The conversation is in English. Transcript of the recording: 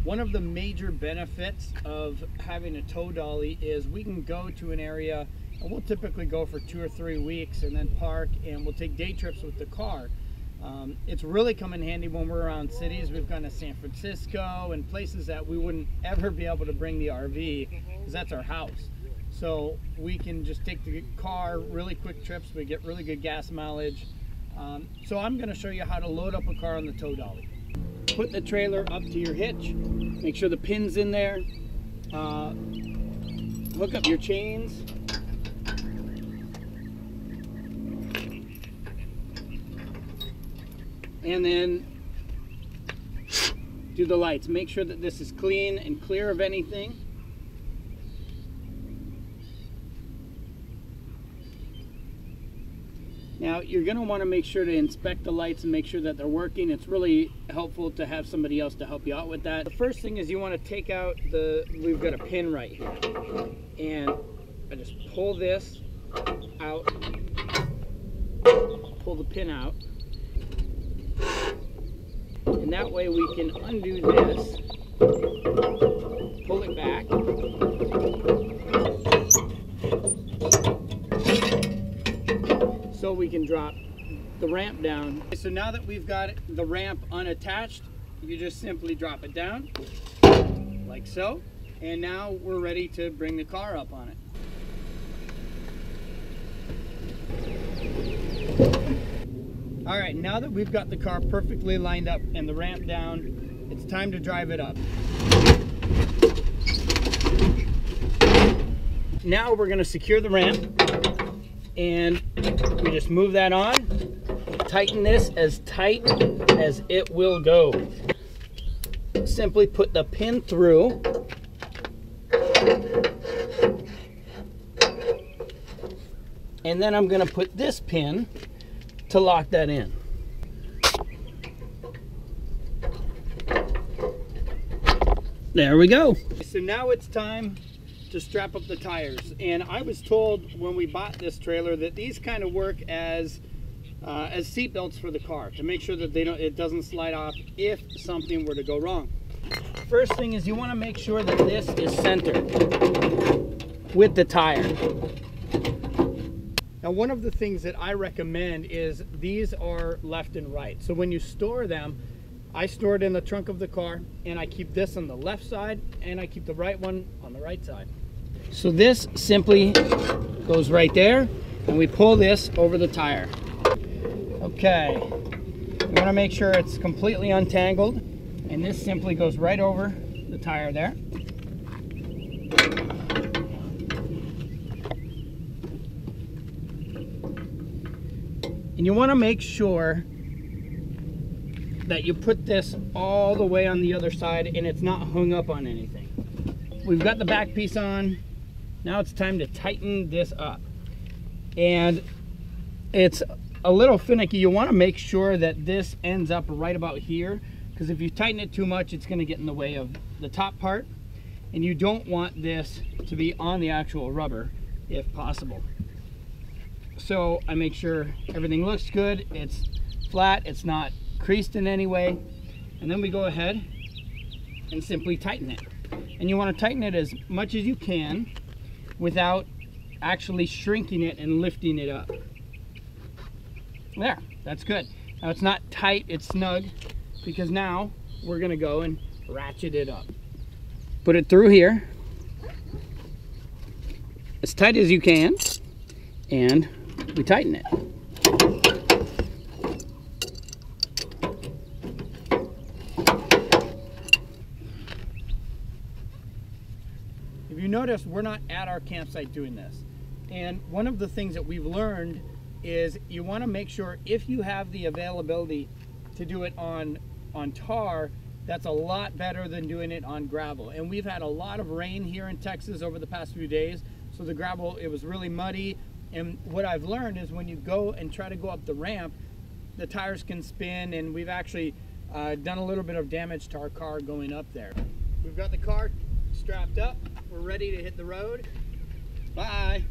One of the major benefits of having a tow dolly is we can go to an area, and we'll typically go for 2 or 3 weeks and then park, and we'll take day trips with the car. It's really come in handy when we're around cities. We've gone to San Francisco and places that we wouldn't ever be able to bring the RV because that's our house. So we can just take the car, really quick trips. We get really good gas mileage. So I'm going to show you how to load up a car on the tow dolly. Put the trailer up to your hitch. Make sure the pin's in there. Hook up your chains. And then do the lights. Make sure that this is clean and clear of anything. Now you're going to want to make sure to inspect the lights and make sure that they're working. It's really helpful to have somebody else to help you out with that. The first thing is you want to take out we've got a pin right here. And I just pull this out, pull the pin out. And that way we can undo this, pull it back, so we can drop the ramp down. So now that we've got the ramp unattached, you just simply drop it down, like so, and now we're ready to bring the car up on it. All right, now that we've got the car perfectly lined up and the ramp down, it's time to drive it up. Now we're going to secure the ramp, and we just move that on, tighten this as tight as it will go. Simply put the pin through, and then I'm going to put this pin to lock that in. There we go. So now it's time to strap up the tires. And I was told when we bought this trailer that these kind of work as seat belts for the car to make sure that it doesn't slide off if something were to go wrong. First thing is you want to make sure that this is centered with the tire. Now, one of the things that I recommend is these are left and right. So when you store them, I store it in the trunk of the car, and I keep this on the left side, and I keep the right one on the right side. So this simply goes right there, and we pull this over the tire. Okay, you want to make sure it's completely untangled, and this simply goes right over the tire there. And you want to make sure that you put this all the way on the other side and it's not hung up on anything. We've got the back piece on. Now it's time to tighten this up. And it's a little finicky. You want to make sure that this ends up right about here, because if you tighten it too much, it's going to get in the way of the top part. And you don't want this to be on the actual rubber if possible. So I make sure everything looks good, it's flat, it's not creased in any way, and then we go ahead and simply tighten it. And you want to tighten it as much as you can without actually shrinking it and lifting it up. There, that's good. Now it's not tight, it's snug, because now we're going to go and ratchet it up. Put it through here as tight as you can, and we tighten it. If you notice, we're not at our campsite doing this. And one of the things that we've learned is you want to make sure if you have the availability to do it on tar, that's a lot better than doing it on gravel. And we've had a lot of rain here in Texas over the past few days, so the gravel, it was really muddy. And what I've learned is when you go and try to go up the ramp, the tires can spin, and we've actually done a little bit of damage to our car going up there. We've got the car strapped up. We're ready to hit the road. Bye.